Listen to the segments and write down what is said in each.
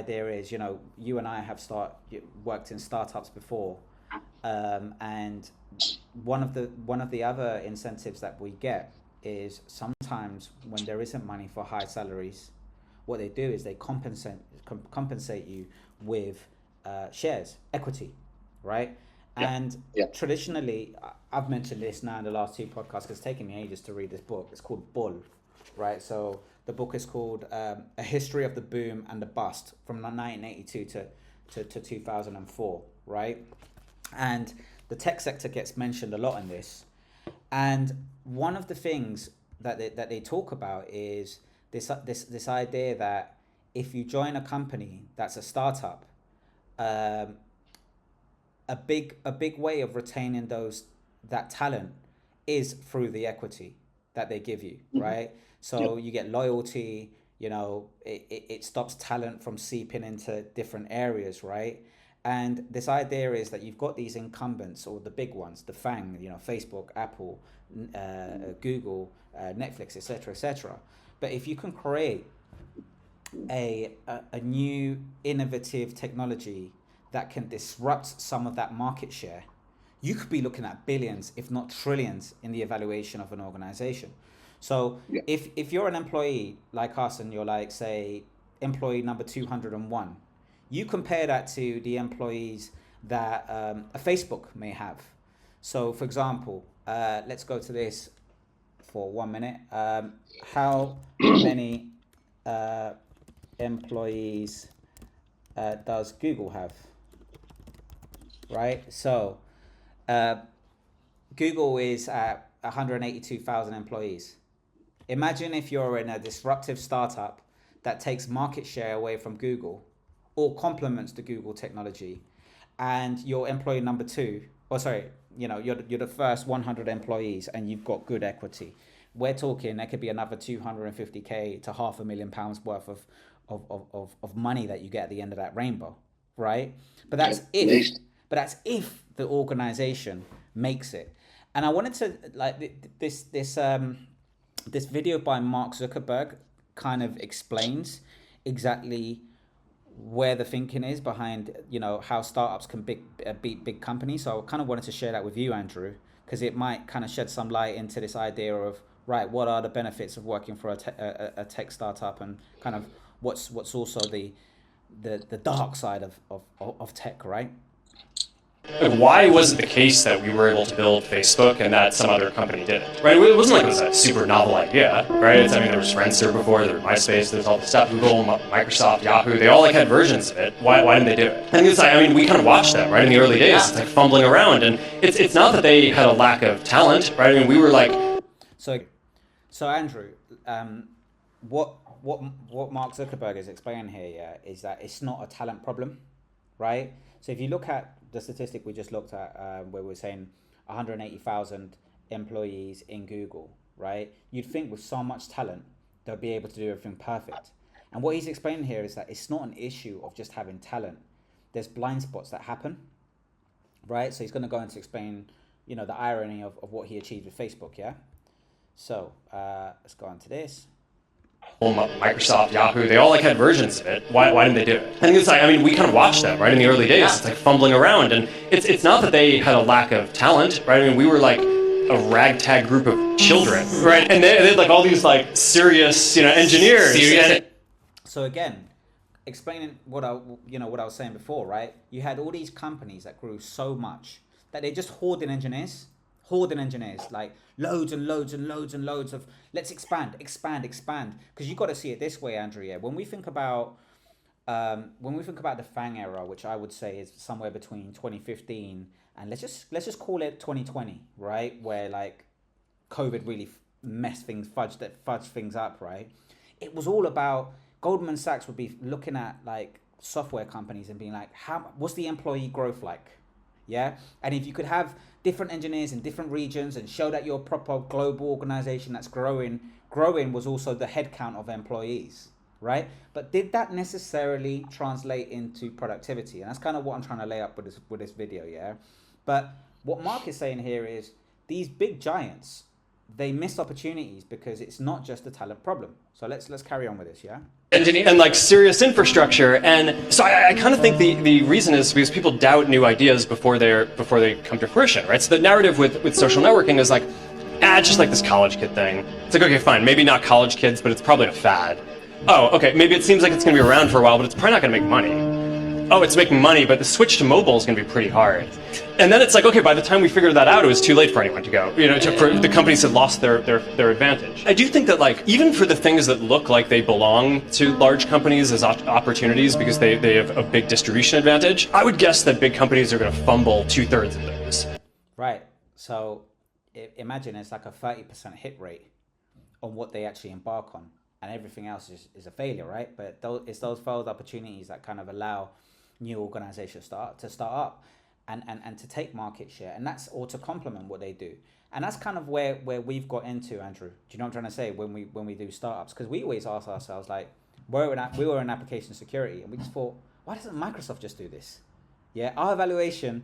idea is, you know, you and I have worked in startups before, and one of the other incentives that we get is sometimes when there isn't money for high salaries, what they do is they compensate you with shares, equity, right? Yeah. And Yeah. traditionally, I've mentioned this now in the last two podcasts because it's taken me ages to read this book. It's called Bull, right? So the book is called A History of the Boom and the Bust from 1982 to 2004, right? And the tech sector gets mentioned a lot in this. And one of the things that they talk about is this idea that if you join a company that's a startup, um, a big way of retaining that talent is through the equity that they give you, right? Yeah. So you get loyalty, you know, it stops talent from seeping into different areas, right? And this idea is that you've got these incumbents or the big ones, the FANG, you know, Facebook, Apple, Google, Netflix, etc., etc. But if you can create a new innovative technology that can disrupt some of that market share, you could be looking at billions, if not trillions, in the evaluation of an organization. So Yeah. if you're an employee like us and you're like, say, employee number 201, you compare that to the employees that a Facebook may have. So, for example, let's go to this for 1 minute. How many uh, employees does Google have? Right? So, uh, Google is at 182,000 employees. Imagine if you're in a disruptive startup that takes market share away from Google or complements the Google technology, and you're employee number two, or sorry, you know, you're the first 100 employees and you've got good equity. We're talking there could be another 250K to £500,000 worth of money that you get at the end of that rainbow, right? But that's if Amazing. but that's if the organization makes it. And I wanted to this video by Mark Zuckerberg kind of explains exactly where the thinking is behind, you know, how startups can beat big companies. So I kind of wanted to share that with you, Andrew, because it might kind of shed some light into this idea of, right, what are the benefits of working for a tech startup, and kind of what's also the dark side of tech, right? Like, why was it the case that we were able to build Facebook and that some other company didn't? Right? It wasn't like it was a super novel idea, right? I mean, there was Friendster before, there was MySpace, there's all this stuff. Google, Microsoft, Yahoo, they all like had versions of it. Why didn't they do it? And it's like, I mean, we kind of watched them, right? In the early days, it's like fumbling around, and it's not that they had a lack of talent, right? I mean, we were like. So Andrew, what what Mark Zuckerberg is explaining here, yeah, is that it's not a talent problem, right? So if you look at the statistic we just looked at, where we're saying 180,000 employees in Google, right? You'd think with so much talent, they'll be able to do everything perfect. And what he's explaining here is that it's not an issue of just having talent. There's blind spots that happen, right? So he's going to go into explain, you know, the irony of what he achieved with Facebook, yeah? So let's go on to this. Microsoft, Yahoo, they all like had versions of it. Why didn't they do it? And it's like, I mean, we kind of watched them, right? In the early days, it's like fumbling around, and it's not that they had a lack of talent, right? I mean, we were like a ragtag group of children, right? And they had like all these like serious, you know, engineers. So again, explaining what I was saying before, right? You had all these companies that grew so much that they just hoarding engineers, like loads and loads and loads and loads of, let's expand. Because you got to see it this way, Andrew. Yeah, when we think about the FANG era, which I would say is somewhere between 2015 and let's just call it 2020, right? Where like COVID really fudged things up, right? It was all about Goldman Sachs would be looking at like software companies and being like, what's the employee growth like? Yeah. And if you could have different engineers in different regions and show that you're a proper global organization that's growing was also the headcount of employees, right? But did that necessarily translate into productivity? And that's kind of what I'm trying to lay up with this video, yeah? But what Mark is saying here is these big giants, they miss opportunities because it's not just a talent problem. So let's carry on with this, yeah? And like serious infrastructure. And so I kind of think the reason is because people doubt new ideas before they come to fruition, right? So the narrative with social networking is like, it's just like this college kid thing. It's like, okay, fine, maybe not college kids, but it's probably a fad. Oh, okay, maybe it seems like it's going to be around for a while, but it's probably not going to make money. Oh, it's making money, but the switch to mobile is going to be pretty hard. And then it's like, okay, by the time we figured that out, it was too late for anyone to go. The companies had lost their advantage. I do think that, like, even for the things that look like they belong to large companies as opportunities because they have a big distribution advantage, I would guess that big companies are going to fumble 2/3 of those. Right. So imagine it's like a 30% hit rate on what they actually embark on, and everything else is a failure, right? But it's those failed opportunities that kind of allow new organizations to start up and to take market share, and that's or to complement what they do. And that's kind of where we've got into, Andrew. Do you know what I'm trying to say? When we do startups, because we always ask ourselves, like, we were in application security, and we just thought, why doesn't Microsoft just do this? Yeah, our evaluation,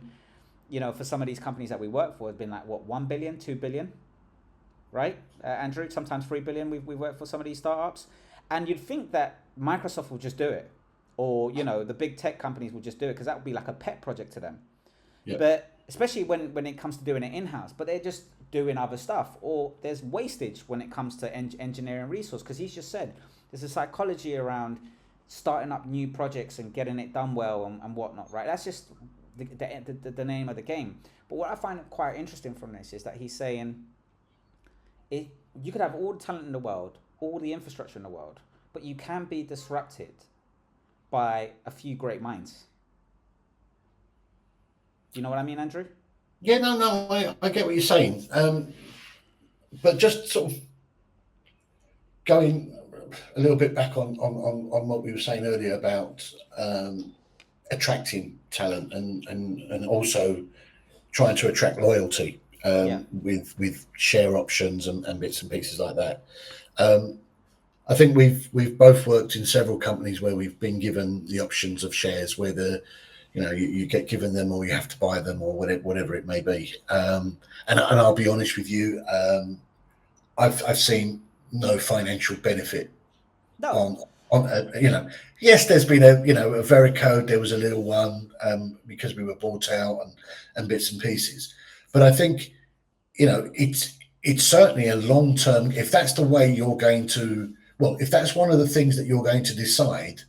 for some of these companies that we work for has been like, what, 1 billion, 2 billion, right? Andrew, sometimes 3 billion. We've worked for some of these startups, and you'd think that Microsoft will just do it, or the big tech companies will just do it because that would be like a pet project to them. Yep. But especially when it comes to doing it in-house, but they're just doing other stuff, or there's wastage when it comes to engineering resource, because he's just said there's a psychology around starting up new projects and getting it done well and whatnot, right? That's just the name of the game. But what I find quite interesting from this is that he's saying you could have all the talent in the world, all the infrastructure in the world, but you can be disrupted by a few great minds. Do you know what I mean, Andrew? Yeah, no, I get what you're saying. But just sort of going a little bit back on what we were saying earlier about attracting talent and also trying to attract loyalty with share options and bits and pieces like that. I think we've both worked in several companies where we've been given the options of shares, whether you get given them or you have to buy them or whatever it may be. And I'll be honest with you, I've seen no financial benefit on yes, there's been a Vericode, there was a little one because we were bought out and bits and pieces. But I think it's certainly a long term. If that's the way you're going to, if that's one of the things that you're going to decide,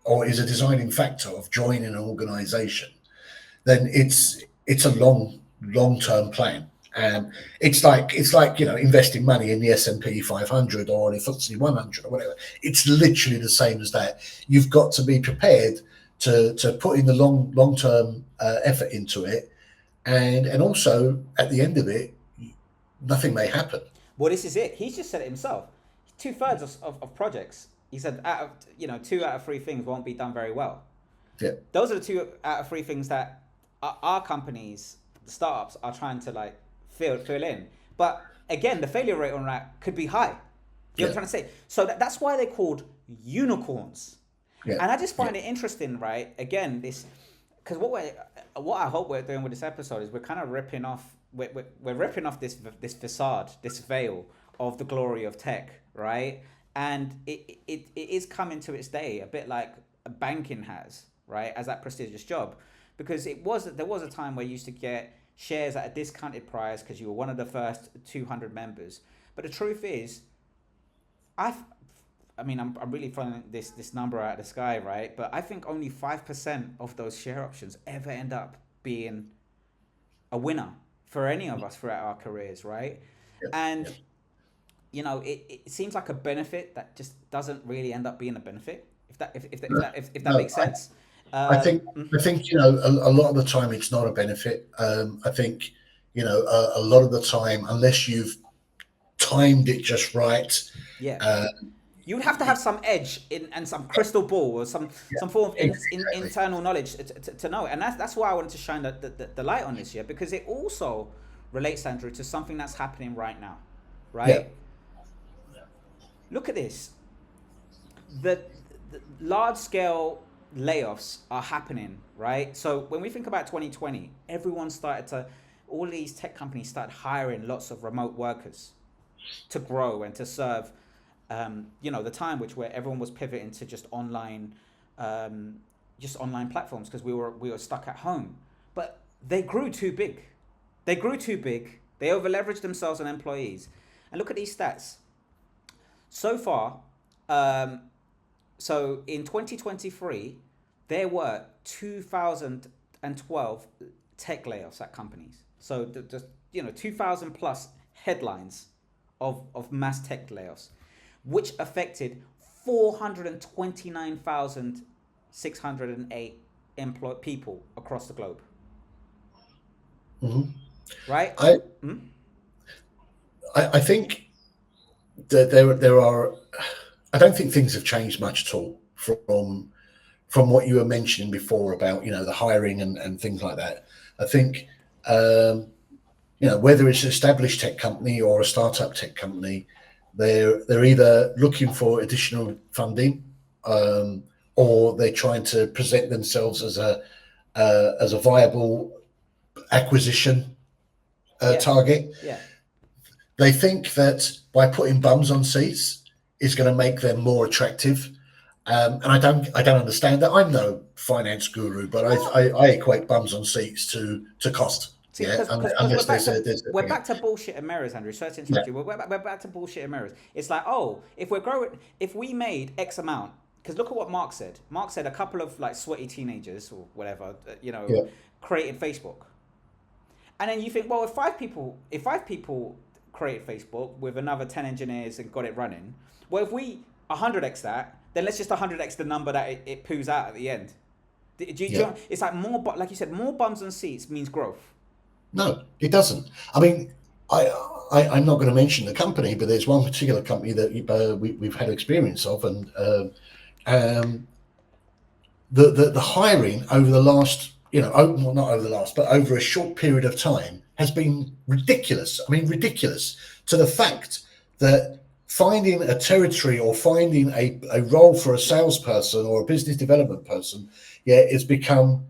or is a deciding factor of joining an organization, then it's a long-term plan. And it's like investing money in the S&P 500 or the FTSE 100 or whatever. It's literally the same as that. You've got to be prepared to put in the long-term effort into it, and also at the end of it, nothing may happen. Well, this is it. He's just said it himself. 2/3 of projects, he said, 2 out of 3 things won't be done very well. Yeah. Those are the 2 out of 3 things that our companies, the startups, are trying to fill in. But again, the failure rate on that could be high. You know what I'm trying to say? So that's why they're called unicorns. Yeah. And I just find it interesting, right? Again, this, because what I hope we're doing with this episode is we're kind of ripping off. We're ripping off this facade, this veil of the glory of tech, right? And it is coming to its day, a bit like banking has, right, as that prestigious job, because there was a time where you used to get shares at a discounted price because you were one of the first 200 members. But the truth is, I'm really throwing this number out of the sky, right? But I think only 5% of those share options ever end up being a winner for any of us throughout our careers, right? And it seems like a benefit that just doesn't really end up being a benefit, if that makes sense. I think a lot of the time it's not a benefit. I think a lot of the time, unless you've timed it just right, you would have to have some edge and some crystal ball or some form of internal knowledge to know. And that's why I wanted to shine the light on this year, because it also relates, Andrew, to something that's happening right now, right? Look at this. The large scale layoffs are happening, right? So when we think about 2020, all these tech companies started hiring lots of remote workers, to grow and to serve, the time where everyone was pivoting to just online platforms because we were stuck at home. But they grew too big. They grew too big. They over leveraged themselves and employees. And look at these stats. So far, so in 2023, there were 2,012 tech layoffs at companies. So just 2,000 plus headlines of mass tech layoffs, which affected 429,608 people across the globe. Mm-hmm. Right? I think that there are. I don't think things have changed much at all from what you were mentioning before about the hiring and things like that. I think whether it's an established tech company or a startup tech company, they're either looking for additional funding, or they're trying to present themselves as a viable acquisition target. Yeah. They think that by putting bums on seats is going to make them more attractive. And I don't understand that. I'm no finance guru, but I equate bums on seats to cost. See, yeah, unless we're back to bullshit and mirrors, Andrew. Sorry to interrupt you. We're back to bullshit and mirrors. It's like, if we made X amount, because look at what Mark said. Mark said a couple of like sweaty teenagers or whatever, created Facebook. And then you think, well, if five people created Facebook with another 10 engineers and got it running, well, if we 100x that, then let's just 100x the number that it poos out at the end. Do you it's like more, like you said, more bums and seats means growth. No, it doesn't. I mean, I'm not going to mention the company, but there's one particular company that we've had experience of, and the hiring over the last, not over the last, but over a short period of time has been ridiculous. I mean, ridiculous to the fact that finding a territory or finding a role for a salesperson or a business development person, it's become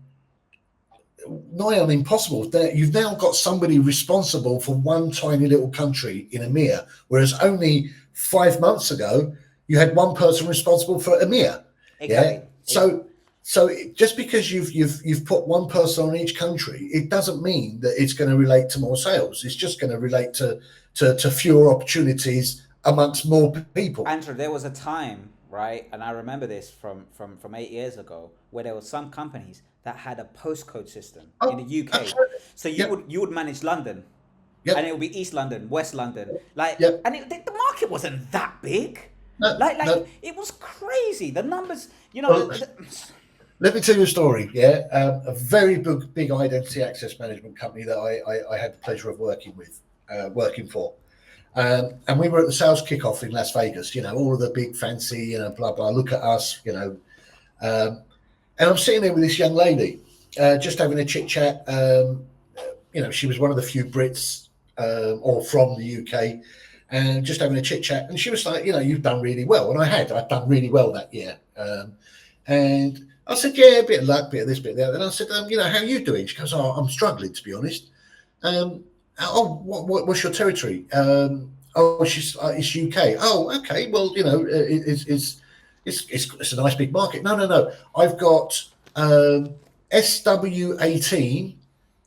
nigh on impossible. You've now got somebody responsible for one tiny little country in EMEA, whereas only 5 months ago you had one person responsible for EMEA. Exactly. Yeah. So just because you've put one person on each country, it doesn't mean that it's going to relate to more sales. It's just going to relate to fewer opportunities amongst more people. Andrew, there was a time, right, and I remember this from 8 years ago, where there were some companies that had a postcode system in the UK. Absolutely. So you would manage London, and it would be East London, West London, and the market wasn't that big. No. It was crazy. The numbers, Let me tell you a story. A very big identity access management company that I had the pleasure of working for. And we were at the sales kickoff in Las Vegas, all of the big fancy, blah, blah, look at us, and I'm sitting there with this young lady, just having a chit chat. She was one of the few Brits or from the UK, and just having a chit chat. And she was like, you've done really well. And I'd done really well that year. And I said, yeah, a bit of luck, bit of this, bit of that. And I said, how are you doing? She goes, I'm struggling, to be honest. What's your territory? It's UK. Oh, okay. Well, it's a nice big market. No. I've got SW18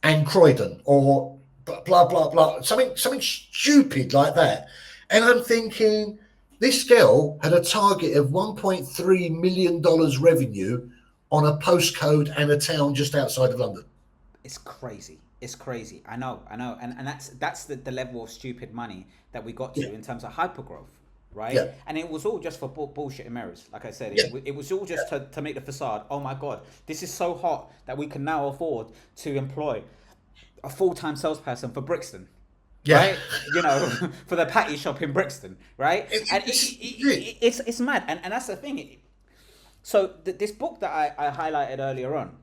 and Croydon, or blah blah blah, something stupid like that. And I'm thinking, this girl had a target of $1.3 million revenue on a postcode and a town just outside of London. It's crazy. I know. And that's the level of stupid money that we got to in terms of hypergrowth, right? Yeah. And it was all just for bullshit and mirrors. Like I said, it was all just to make the facade. Oh my God, this is so hot that we can now afford to employ a full-time salesperson for Brixton. Right, for the patty shop in Brixton, right? It's mad, and that's the thing. So this book that I highlighted earlier on,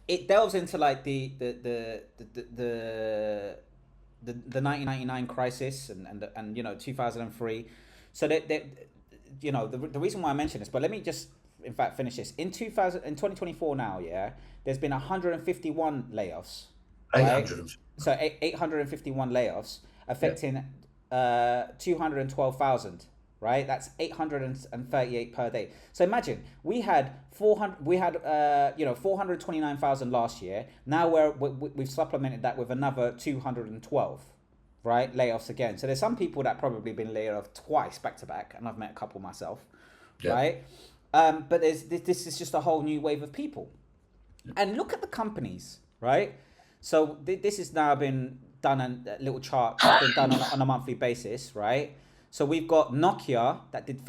it delves into like the 1999 crisis and 2003. So that the reason why I mention this, but let me just in fact finish this. In 2024 now, there's been 151 layoffs. 800. So 851 layoffs affecting 212,000, right? That's 838 per day. So imagine we had 429,000 last year. Now we've supplemented that with another 212, right? Layoffs again. So there's some people that probably been laid off twice back to back, and I've met a couple myself, right? But this is just a whole new wave of people. And look at the companies, right? So this has now been done, a little chart been done on a monthly basis, right? So we've got Nokia that did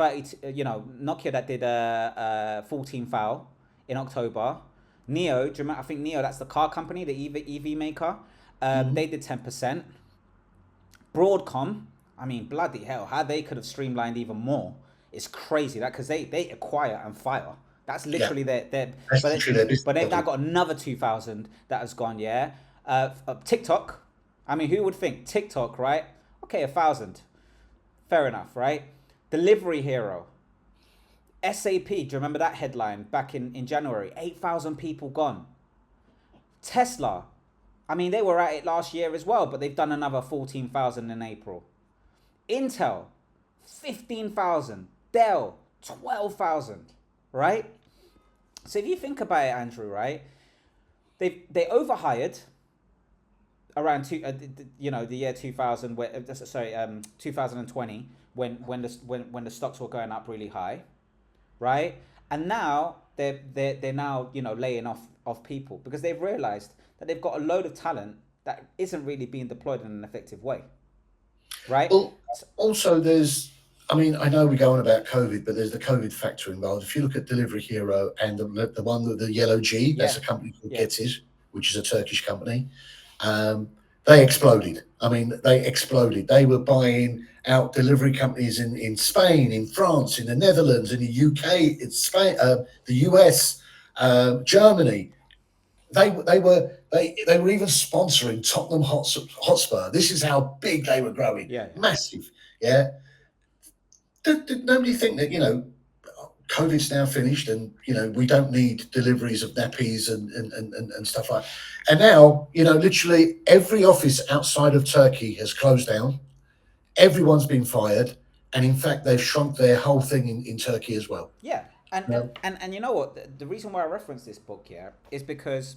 14 foul in October. Neo, I think Neo, that's the car company, the EV maker. They did 10%. Broadcom, I mean, bloody hell, how they could have streamlined even more. It's crazy, that because they acquire and fire. That's literally their but they've now got another 2,000 that has gone, yeah. TikTok, I mean, who would think TikTok, right? Okay, 1,000. Fair enough, right? Delivery Hero. SAP, do you remember that headline back in January? 8,000 people gone. Tesla, I mean, they were at it last year as well, but they've done another 14,000 in April. Intel, 15,000. Dell, 12,000, right? So if you think about it, Andrew, right? They overhired around the year 2000, 2020, when the stocks were going up really high, right? And now they're now laying off people because they've realized that they've got a load of talent that isn't really being deployed in an effective way, right? Well, also I know we go on about COVID, but there's the COVID factor involved. If you look at Delivery Hero and the one with the yellow G, that's a company called Getir, which is a Turkish company. They exploded. I mean, they exploded. They were buying out delivery companies in Spain, in France, in the Netherlands, in the UK, in Spain, the US, Germany. They were even sponsoring Tottenham Hotspur. This is how big they were growing. Massive. Yeah. Did nobody think that COVID's now finished and we don't need deliveries of nappies and stuff like that. And now literally every office outside of Turkey has closed down. Everyone's been fired, and in fact they've shrunk their whole thing in Turkey as well. And you know what, the reason why I reference this book is because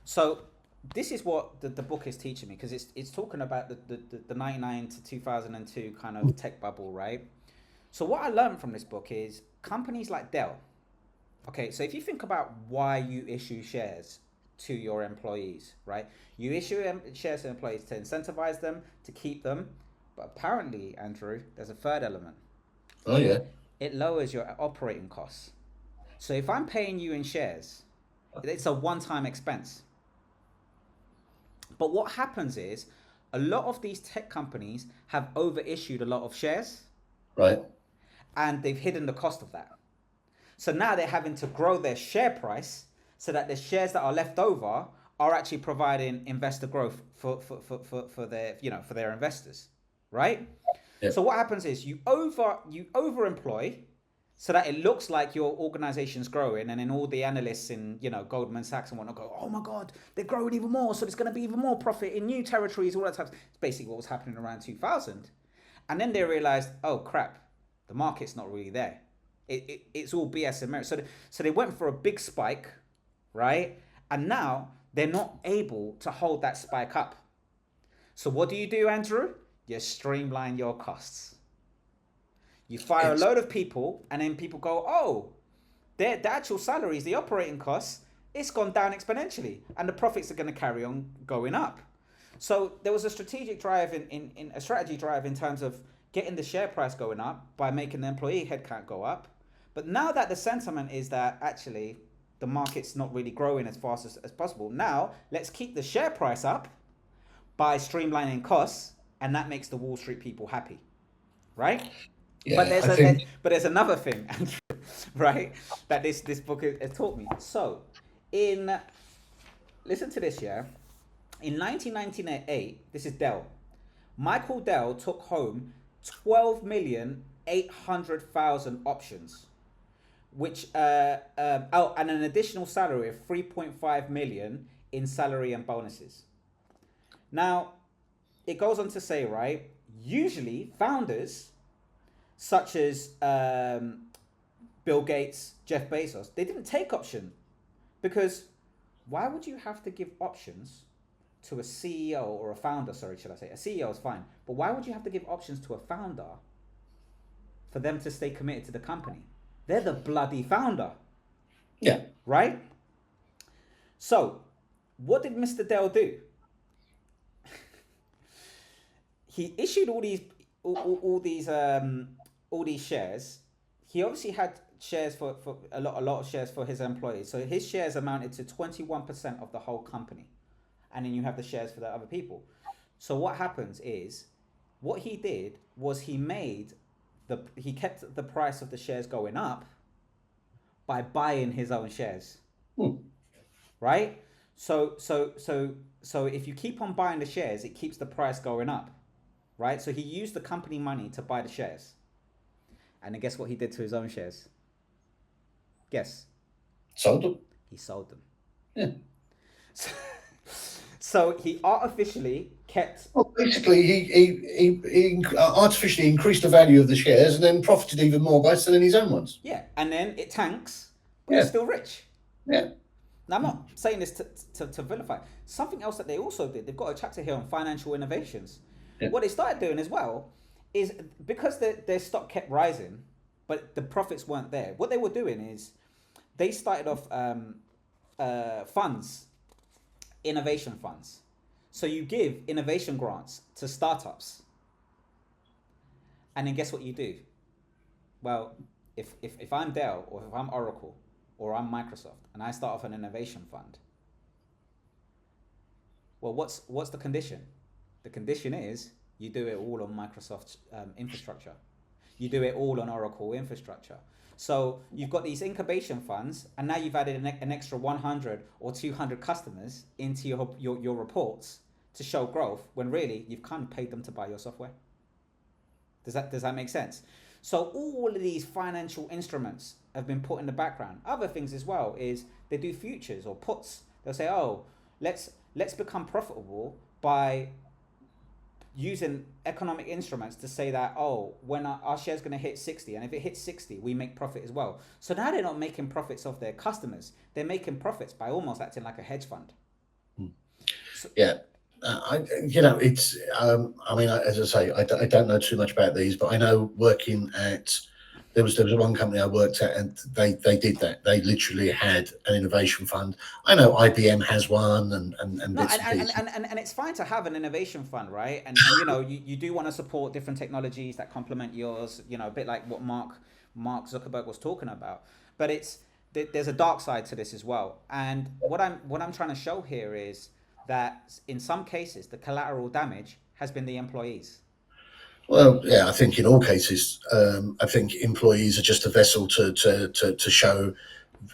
so this is what the book is teaching me, because it's talking about the 99 to 2002 kind of tech bubble, right? So what I learned from this book is companies like Dell. Okay, so if you think about why you issue shares to your employees, right? You issue shares to employees to incentivize them, to keep them. But apparently, Andrew, there's a third element. Oh, yeah. It lowers your operating costs. So if I'm paying you in shares, it's a one-time expense. But what happens is a lot of these tech companies have overissued a lot of shares. Right. And they've hidden the cost of that. So now they're having to grow their share price so that the shares that are left over are actually providing investor growth for their investors, right? Yep. So what happens is you overemploy so that it looks like your organization's growing, and then all the analysts in Goldman Sachs and whatnot go, oh my God, they're growing even more, so there's going to be even more profit in new territories, all that type. It's basically what was happening around 2000, and then they realized, oh crap, the market's not really there. It's all BS in America. So they went for a big spike, right? And now they're not able to hold that spike up. So what do, Andrew? You streamline your costs. You fire a load of people, and then people go, oh, the actual salaries, the operating costs, it's gone down exponentially, and the profits are going to carry on going up. So there was a strategic drive in terms of getting the share price going up by making the employee headcount go up. But now that the sentiment is that actually the market's not really growing as fast as possible, now let's keep the share price up by streamlining costs, and that makes the Wall Street people happy, right? Yeah, but there's another thing, Andrew, right, that this book has taught me. So listen to this, yeah. In 1998, this is Dell. Michael Dell took home 12,800,000 options, which and an additional salary of 3.5 million in salary and bonuses. Now, it goes on to say, right, usually founders such as Bill Gates, Jeff Bezos, they didn't take option, because why would you have to give options to a CEO or a founder? Sorry, should I say? A CEO is fine, but why would you have to give options to a founder for them to stay committed to the company? They're the bloody founder. Yeah. Right? So, what did Mr. Dell do? He issued all these shares. He obviously had shares for a lot of shares for his employees. So his shares amounted to 21% of the whole company. And then you have the shares for the other people. So what happens is, what he did was he kept the price of the shares going up by buying his own shares. Right? So if you keep on buying the shares, it keeps the price going up. Right? So he used the company money to buy the shares. And then guess what he did to his own shares? Guess. Sold them. He sold them. Yeah. So he artificially kept... Well, basically, he artificially increased the value of the shares and then profited even more by selling his own ones. Yeah, and then it tanks, but he's still rich. Yeah. Now, I'm not saying this to vilify. Something else that they also did, they've got a chapter here on financial innovations. Yeah. What they started doing as well is, because their stock kept rising, but the profits weren't there, what they were doing is they started off funds, innovation funds. So you give innovation grants to startups. And then guess what you do? Well, if I'm Dell, or if I'm Oracle, or I'm Microsoft, and I start off an innovation fund, well, what's the condition? The condition is you do it all on Microsoft's infrastructure. You do it all on Oracle infrastructure. So you've got these incubation funds, and now you've added an extra 100 or 200 customers into your reports to show growth, when really you've kind of paid them to buy your software. Does that make sense? So all of these financial instruments have been put in the background. Other things as well is they do futures or puts. They'll say, oh, let's become profitable by using economic instruments to say that, oh, when our share's going to hit 60, and if it hits 60, we make profit as well. So now they're not making profits off their customers. They're making profits by almost acting like a hedge fund. So, yeah. It's, I mean, as I say, I don't know too much about these, but I know working at, there was one company I worked at, and they did that. They literally had an innovation fund. I know IBM has one, and it's fine to have an innovation fund, right? And you know, you do want to support different technologies that complement yours, you know, a bit like what Mark Zuckerberg was talking about. But there's a dark side to this as well. And what I'm trying to show here is that in some cases the collateral damage has been the employees. Well, yeah, I think in all cases, I think employees are just a vessel to show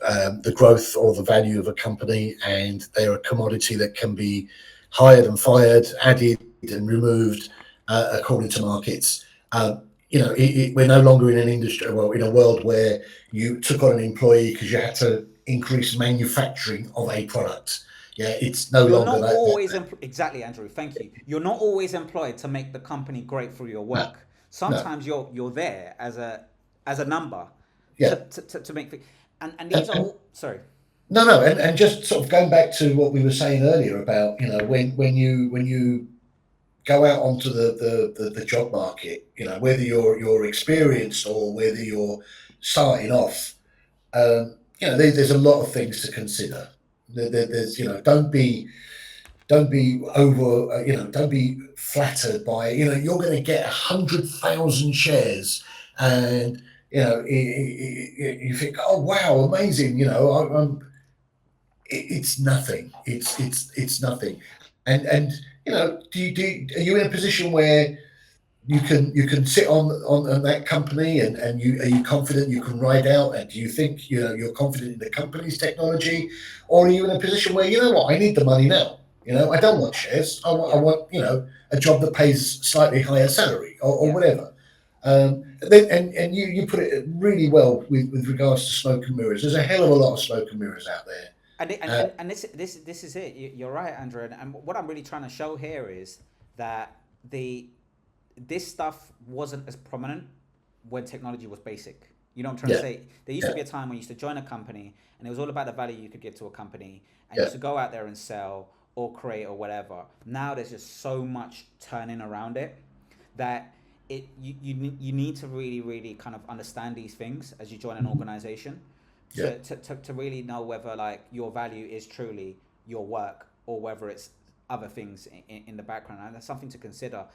the growth or the value of a company, and they're a commodity that can be hired and fired, added and removed according to markets. We're no longer in an industry, well, in a world where you took on an employee because you had to increase manufacturing of a product. Yeah, it's no longer not always exactly, Andrew. Thank you. You're not always employed to make the company great through your work. Sometimes you're there as a number. Yeah. To make and these are all, sorry. No, and just sort of going back to what we were saying earlier about, you know, when you go out onto the job market, you know, whether you're experienced or whether you're starting off, there's a lot of things to consider. There's, you know, don't be over, don't be flattered by, you're going to get 100,000 shares, and you think, oh wow, amazing, it's nothing. It's nothing, and are you in a position where you can sit on that company, and are you confident you can ride out? And do you think you're confident in the company's technology, or are you in a position where, I need the money now? I don't want shares. I want a job that pays slightly higher salary or whatever. And you put it really well with regards to smoke and mirrors. There's a hell of a lot of smoke and mirrors out there. And this is it. You're right, Andrew. And what I'm really trying to show here is that this stuff wasn't as prominent when technology was basic. You know what I'm trying to say? There used to be a time when you used to join a company and it was all about the value you could give to a company, and you used to go out there and sell or create or whatever. Now there's just so much turning around it that you need to really kind of understand these things as you join an organization to really know whether like your value is truly your work or whether it's other things in the background. And that's something to consider. And